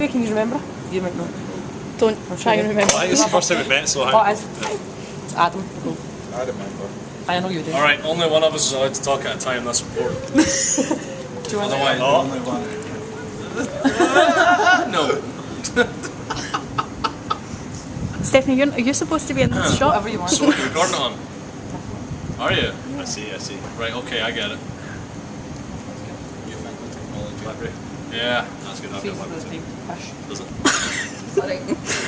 Who can you remember? You might know. Don't try and remember. I think it's the first time we met, so What is? It's Adam. No. I remember. I know you do. Alright, only one of us is allowed to talk at a time, that's important. Do you want Otherwise, Only one. no. Stephanie, are you supposed to be in this shot? whatever you want. So what are you recording it on? Are you? I see. Right, okay, I get it. You think with technology. Yeah, that's good. I've got Face one the too. time. Hush. Does it? Sorry.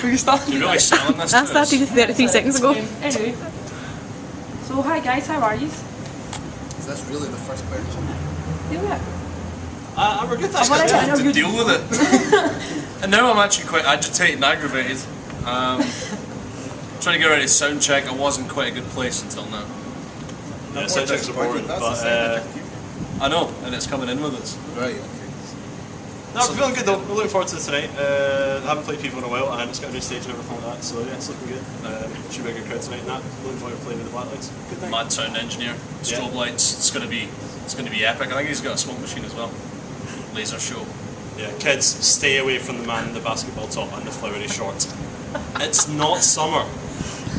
Were you starting? You're really selling this to I us? started 33 seconds ago. Anyway. So hi guys, how are you? Is this really the first question? Yeah. We're good. I've already I have to interviewed- deal with it. And now I'm actually quite agitated and aggravated. Trying to get ready to sound check. I wasn't quite a good place until now. Yeah, sound checks are boring, but I know, and it's coming in with us. Right, okay. No, we're feeling good though. We're looking forward to tonight. I haven't played people in a while, and it's got a new stage and everything like that. So yeah, it's looking good. Should be a good crowd tonight. And that looking forward to playing with the Blacklights. Good night. Mad sound engineer, strobe lights. It's gonna be epic. I think he's got a smoke machine as well. Laser show. Yeah, kids, stay away from the man in the basketball top and the flowery shorts. It's not summer.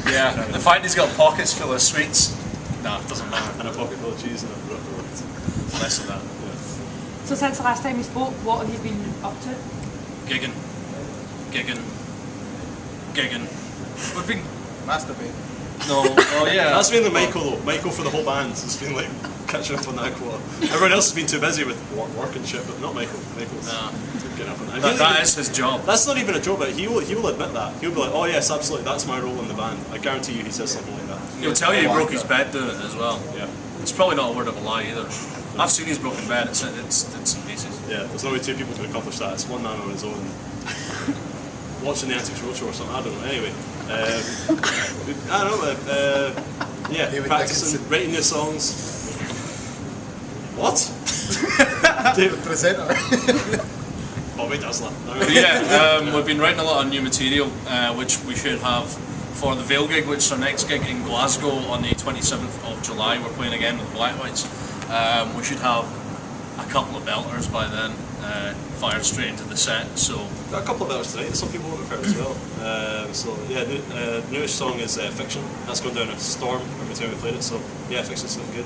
Yeah, the fact he's got pockets full of sweets. Nah, it doesn't matter. And a pocket full of cheese and a less of that. So since the last time we spoke, what have you been up to? Gigging. We've been... Masturbate. No, oh yeah. That's mainly Michael though. Michael for the whole band has been like catching up on that quota. Everyone else has been too busy with work and shit, but not Michael. Michael's Nah. getting up on that. That is his job. That's not even a joke, but he will admit that. He'll be like, oh yes, absolutely, that's my role in the band. I guarantee you he says something like that. He'll tell you he broke his bed doing it as well. Yeah. It's probably not a word of a lie either. I've seen his broken bed, it's in pieces. Yeah, there's no way two people can accomplish that. It's one man on his own. Watching the Antics Roadshow or something, I don't know. Anyway, I don't know, yeah, David practicing, Dickinson. writing new songs. What? David Presenter. Bobby Dazzler. Yeah, we've been writing a lot of new material, which we should have for the Vale gig, which is our next gig in Glasgow on the 27th of July. We're playing again with the Black Whites. We should have a couple of belters by then, fired straight into the set. So Got a couple of hours tonight. Some people won't have heard as well. So yeah, the newest song is Fiction. That's gone down a storm every time we played it. So yeah, Fiction's looking good.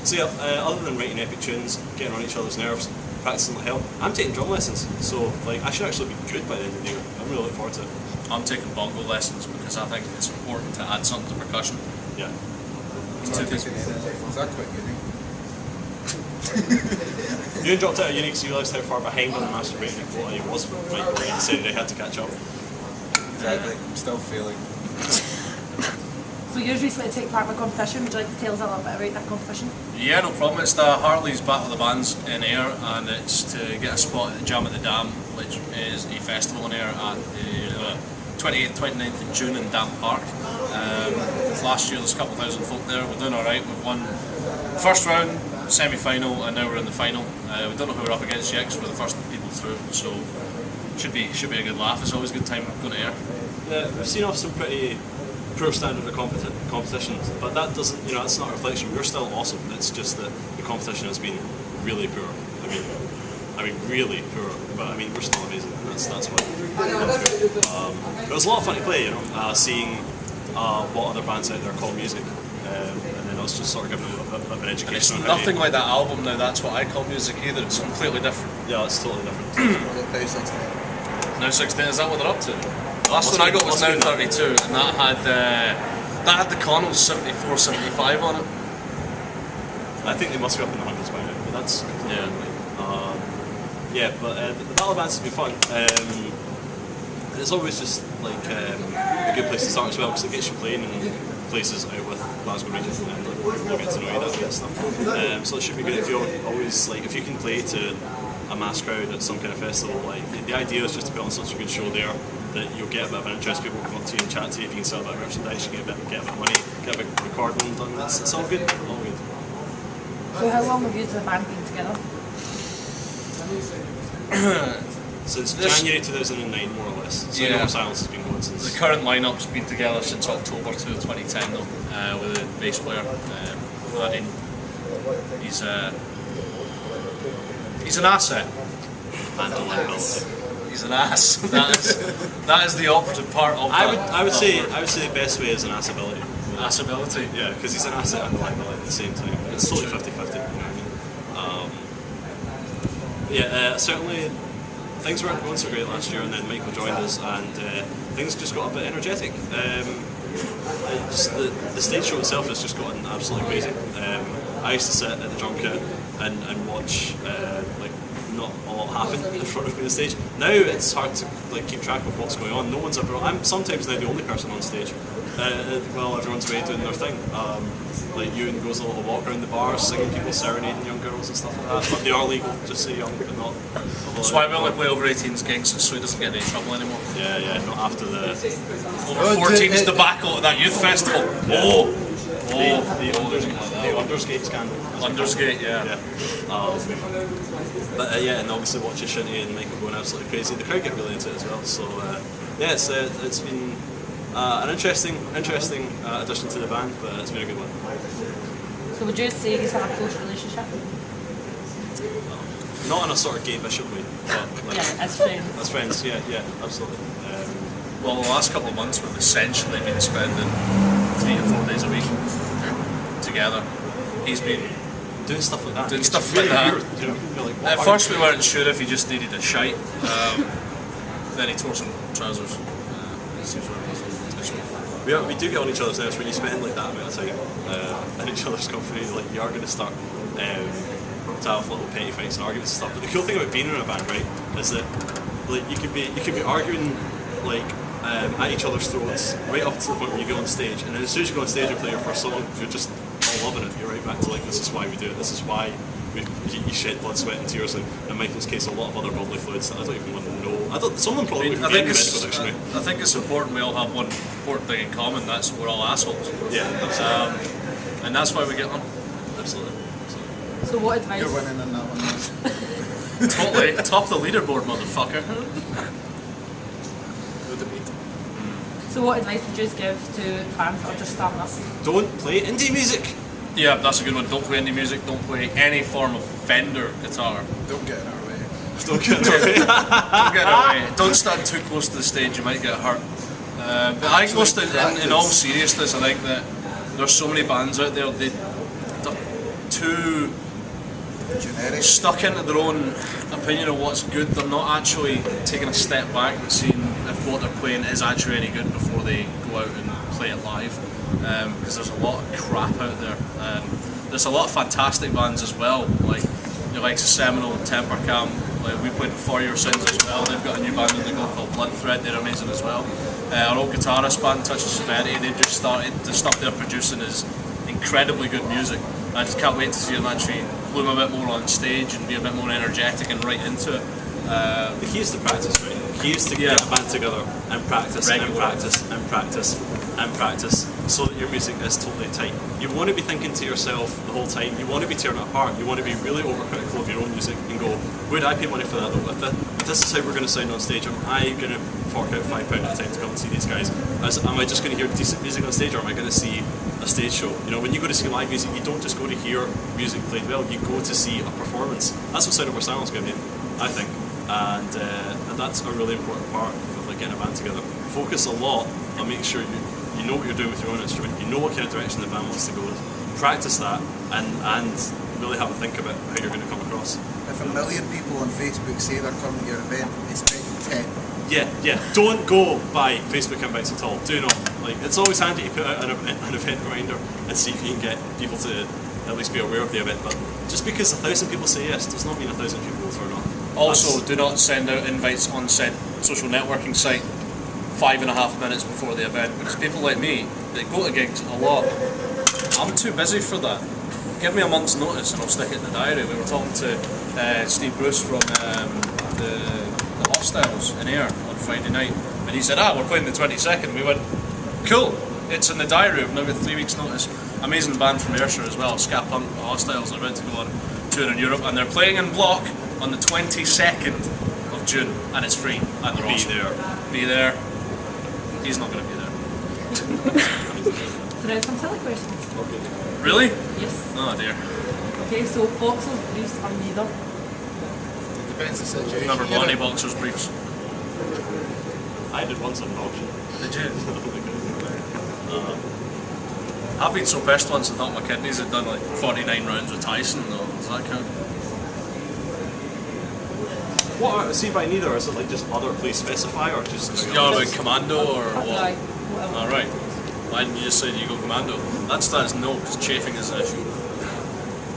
So yeah, other than writing epic tunes, getting on each other's nerves, practicing like hell, I'm taking drum lessons. So like I should actually be good by the end of the year. I'm really looking forward to it. I'm taking bongo lessons because I think it's important to add something to percussion. Yeah. Is that quite unique? You dropped out of uni because you realised how far behind on the masturbating quality he was from Michael and decided I had to catch up. Exactly. I'm still failing. So you recently take part in a competition. Would you like to tell us a little bit about that competition? Yeah, no problem. It's the Harley's Battle of the Bands in Ayr, and it's to get a spot at the Jam at the Dam, which is a festival in Ayr at the 28th, 29th of June in Dam Park. Last year there's a couple thousand folk there. We're doing alright. We've won the first round, semi-final, and now we're in the final. We don't know who we're up against yet because we're the first people through, so should be a good laugh. It's always a good time going to Ayr. Yeah, we've seen off some pretty poor standard of competitions, but that doesn't, that's not a reflection. We're still awesome. It's just that the competition has been really poor. I mean, really poor. But we're still amazing, and that's what. It was a lot of fun to play, seeing what other bands out there call music, and then us just sort of giving them a bit of an education. And it's on how nothing like that album now. That's what I call music either. It's completely different. Yeah, it's totally different. Now 16, is that what they're up to? The last one I got was Now 32, and that had the Connells 74, 75 on it. I think they must be up in the hundreds by now, but that's but the Battle of Bands has been fun. It's always just like a good place to start as well because it gets you playing in places out with Glasgow region and people get to know you, that kind of stuff. So it should be good if you always if you can play to a mass crowd at some kind of festival. Like the idea is just to put on such a good show there that you'll get a bit of an interest. People come up to you and chat to you. If you can sell a bit of merchandise, you get a bit of money, get a bit of recording done. It's all good. All good. So how long have you as a band been together? Since January 2009, more or less. So No More Silence has been going since. The current lineup's been together since October 2010 though, with a bass player. He's an asset. Mandolin built. He's an ass. That is the operative part of I that. would say the best way is an ass ability. Ass ability. Yeah, because he's an asset and a liability at the same time. It's totally 50-50, you know what I mean? Certainly things weren't going so great last year, and then Michael joined us, and things just got a bit energetic. The stage show itself has just gotten absolutely crazy. I used to sit at the drum kit and watch like not a lot happen in front of me on stage. Now it's hard to like keep track of what's going on. No one's ever. I'm sometimes now the only person on stage while everyone's away doing their thing. Like Ewan goes a little walk around the bar, singing people, serenading young girls and stuff like that. But they are legal, just say young, but not. That's why we only play over 18s gigs, so he doesn't get any trouble anymore. Yeah, not after the Over 14s debacle at that youth festival. the Undersgate scandal. Undersgate, yeah. And obviously watching Shinty and Michael going absolutely crazy. The crowd get really into it as well. So it's been an interesting addition to the band, but it's been a good one. So would you say you have a close relationship? Not in a sort of gay bishop way, but like, Yeah, as friends. as friends, yeah, absolutely. Well, the last couple of months we've essentially been spending 3 to 4 days a week together. He's been Doing stuff like that. Doing It's stuff really like that. weird, you know? You're like, what At are first you we weren't sure if he just needed a shite. Then he tore some trousers. It seems what it was. We do get on each other's nerves when you spend like that amount of time in each other's company. Like you are going to start to have little petty fights and arguments and stuff. But the cool thing about being in a band, right, is that like you could be arguing like at each other's throats right up to the point where you go on stage, and then as soon as you go on stage and play your first song, you're just all loving it. You're right back to like, this is why we do it. This is why you shed blood, sweat, and tears, and in Michael's case, a lot of other bodily fluids that I don't even want to know. Someone probably would I be in think the medical dictionary. I think it's important we all have one important thing in common. That's we're all assholes. Yeah, absolutely. And that's why we get on. Absolutely. So what advice? You're winning in that one. Totally. Top the leaderboard, motherfucker. So what advice would you give to fans that are just starting up? Don't play indie music. Yeah, that's a good one. Don't play any music. Don't play any form of Fender guitar. Don't get in our way. Don't get in the way. Don't get away. Don't stand too close to the stage. You might get hurt. But I think most in all seriousness, I think that there's so many bands out there. They're too Generic. stuck into their own opinion of what's good. They're not actually taking a step back and seeing if what they're playing is actually any good before they go out and play it live. Because there's a lot of crap out there. There's a lot of fantastic bands as well, like your likes of Seminole, Temper Camp. Like we played before Your Sins as well. They've got a new band that they go called Blood Thread. They're amazing as well. Our old guitarist band, Touch of Severity, they've just started. The stuff they're producing is incredibly good music. I just can't wait to see them actually bloom a bit more on stage and be a bit more energetic and right into it. The key is to practice, right? The key is to get a band together and practice and practice and practice and practice so that your music is totally tight. You want to be thinking to yourself the whole time, you want to be tearing it apart, you want to be really overcritical of your own music and go, would I pay money for that though? If this is how we're going to sound on stage, am I going to fork out £5 at a time to come and see these guys? Am I just going to hear decent music on stage, or am I going to see a stage show? You know, when you go to see live music, you don't just go to hear music played well, you go to see a performance. That's what Sound Over Silence is going to be, I think. And that's a really important part of like getting a band together. Focus a lot on making sure you know what you're doing with your own instrument, you know what kind of direction the band wants to go in. Practice that and really have a think about how you're going to come across. If 1 million people on Facebook say they're coming to your event, expect 10. Yeah, don't go buy Facebook invites at all. Do not. Like, it's always handy to put out an event reminder and see if you can get people to at least be aware of the event. But just because 1,000 people say yes does not mean 1,000 people will turn up. Also, do not send out invites on said social networking site 5.5 minutes before the event, because people like me that go to gigs a lot, I'm too busy for that. Give me a month's notice and I'll stick it in the diary. We were talking to Steve Bruce from the Hostiles in Ayr on Friday night, and he said, we're playing the 22nd. We went, cool, it's in the diary. We've now got 3 weeks notice. Amazing band from Ayrshire as well, Ska Punk, the Hostiles. They're about to go on tour in Europe, and they're playing in Block on the 22nd of June, and it's free, and they're awesome. Be there. He's not going to be there. So now some silly questions. Really? Yes. Oh dear. Okay, so boxers, briefs, or neither? Depends on the situation. Never bought any boxers briefs. I did once on an auction. Did you? I've been so pissed once I thought my kidneys had done like 49 rounds with Tyson though. Does that count? What are, see by neither, is it like just other police specify or just... You're about commando or Aye, what? whatever. Alright. Why didn't you just say you go commando? That is no, because chafing is an issue.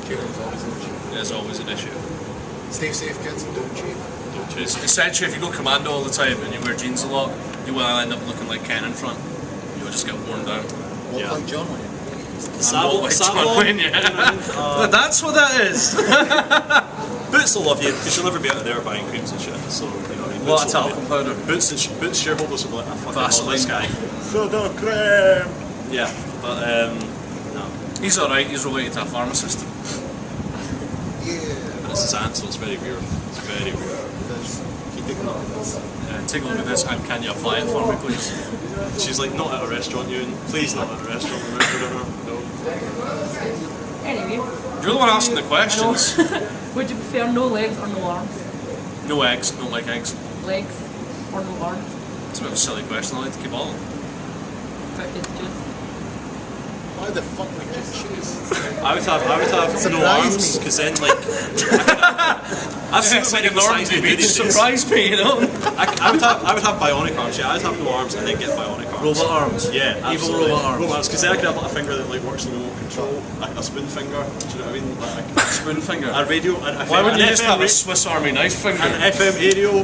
Chafing's always an issue. It is always an issue. Stay safe, kids, and don't chafe. Don't chase. Essentially, if you go commando all the time and you wear jeans a lot, you will end up looking like Ken in front. You'll just get worn down. Walk Yeah. like John Wayne. Saddle, John Wayne, yeah. That's what that is. Boots will love you because you'll never be out of there buying creams and shit. So, you know what I mean? What a Boots will love talcum you. powder. Boots shareholders will be like, I fucking love this Vaseline. guy. Soda cream! Yeah, but no. He's alright, he's related to a pharmacist. Yeah. But it's his aunt, so it's very weird. It's very weird. Keep taking a look at this. Take a look at this and can you apply it for me, please? She's like, not at a restaurant, Ewan. Please, not at a restaurant. No. Anyway, You're the one asking the questions. would you prefer no legs or no arms? No eggs, don't like eggs. Legs or no arms? It's a bit of a silly question, I like to keep all of them. But it's just Why the fuck would you choose? I would have no Surprise arms, me. because then, like... I've seen It's like like in the size enormity, of but you these days. surprise me, you know? I would have bionic arms, yeah. I'd have no arms and then get bionic arms. Robot arms. Yeah, Evil absolutely. robot arms. Robot arms, because then I could have like, a finger that like works in remote control, like a spoon finger. Do you know what I mean? Like Spoon finger. a radio. Why wouldn't you an just FM have a ra- Swiss Army knife finger? an FM radio? You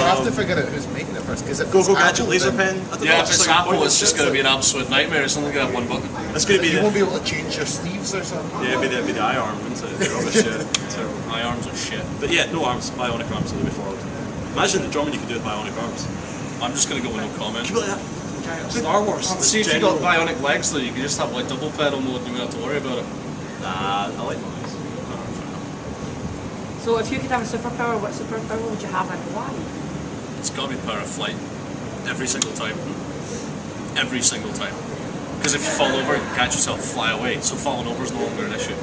have to figure out who's making it first, because if Go it's Go Gadget Apple, laser then pen. I don't Yeah, know, if it's like a Apple, pointless it's just shit. going to be an absolute nightmare. It's only going to have one button. It's going to be you the won't be able to change your sleeves or something. yeah, it'd be the eye arm, wouldn't it? The rubbish shit. Terrible. My arms are shit. But yeah, no arms, bionic arms are the way forward. Imagine the drumming you could do with bionic arms. I'm just going to go with no comment. You'd be like that. Star Wars. See, if you got bionic legs though, you can just have like double pedal mode and you don't have to worry about it. Nah, I like mine. so. If you could have a superpower, what superpower would you have and why? It's got to be power of flight. Every single time. Every single time. Because if you fall over, you can catch yourself, fly away. So falling over is no longer an issue.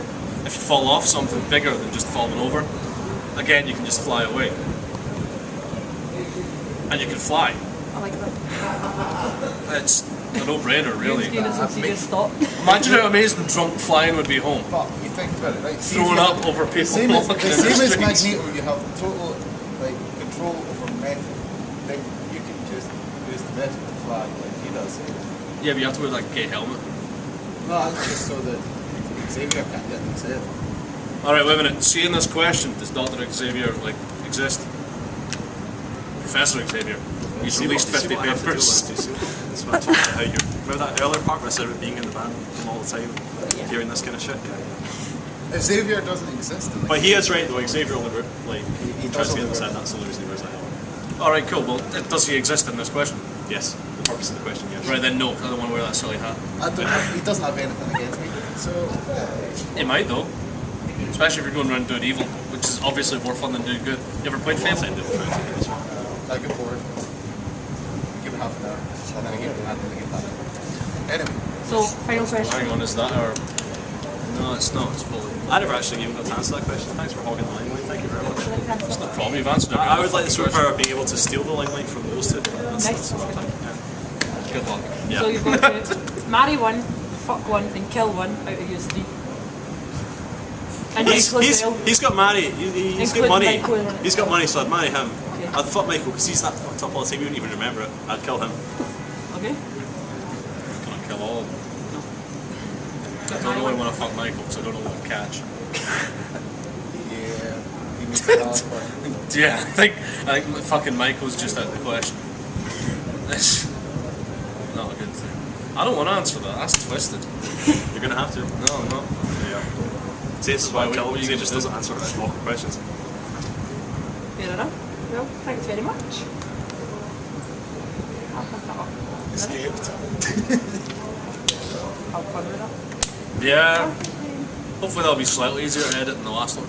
If you fall off something bigger than just falling over, again, you can just fly away. And you can fly. I like that. It's a no-brainer, really. Green screen is serious thought. Imagine how amazing drunk flying would be home. But you think about it, right? See, Throwing if you up have- over people Same as, walking the in the same as streets. Magneto, you have total like control over method. Then you can just use the method to fly like he does. Yeah, but you have to wear like a gay helmet. No, that's just so that Xavier can't get in his head. Alright, wait a minute. Seeing this question, does Dr. Xavier like exist? Professor Xavier. He's released 50 papers. That's what I talked about how you remember that earlier part where I said about being in the band from all the time, hearing this kind of shit. If Xavier doesn't exist, then But he is right though. Xavier only like He tries to does get only inside. That's the only reason he wears that helmet. Alright, cool. Well, does he exist in this question? Yes, the purpose of the question. Yes. Right then, no, 'cause I don't want to wear that silly hat. he doesn't have anything against me. So He might though. Especially if you're going around doing evil, which is obviously more fun than doing good. You ever played Well, I'll Fable? send it over to this one. I go forward. Give it half an hour, and then I give it and then I get back. Anyway, So, final question. Hang on, is that our... No, it's not, it's fully... I never actually even got to answer that question. Thanks for hogging the limelight. Thank you very much. It's no problem, you've answered every I other would like the fucking superpower of being able to steal the limelight from those two. That's Nice. what I think. question. Good luck. Yeah. So you've got to marry one, fuck one, and kill one out of those three. And Michael as well. He's got money. He's got Including money. Michael, isn't it? He's got money, so I'd marry him. Okay. I'd fuck Michael because he's that fucked up all the time. He wouldn't even remember it. I'd kill him. Okay. Can I kill all of them? I don't really want to fuck Michael because I don't know what to catch. yeah, he makes it hard for Yeah, I think fucking Michael's just out of the question. That's not a good thing. I don't want to answer that, that's twisted. You're gonna have to. No, I'm not. Yeah. See, this is why I Why, kill him what are you because he gonna just do? doesn't answer awkward questions. Fair enough. Well, thanks very much. I'll put that up. escaped. I'll fun with that. Yeah. Hopefully that'll be slightly easier to edit than the last one.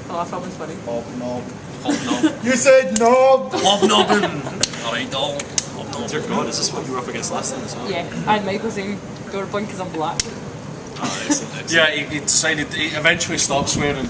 The last one was funny. Hobnob. Hobnob. You said knob. Hobnobbing! Alright, doll. Hobnob. Dear God, is this what you were up against last time as well? Yeah, and Michael saying, you're blind because I'm black. Ah, excellent, excellent. Yeah, he decided, he eventually stopped swearing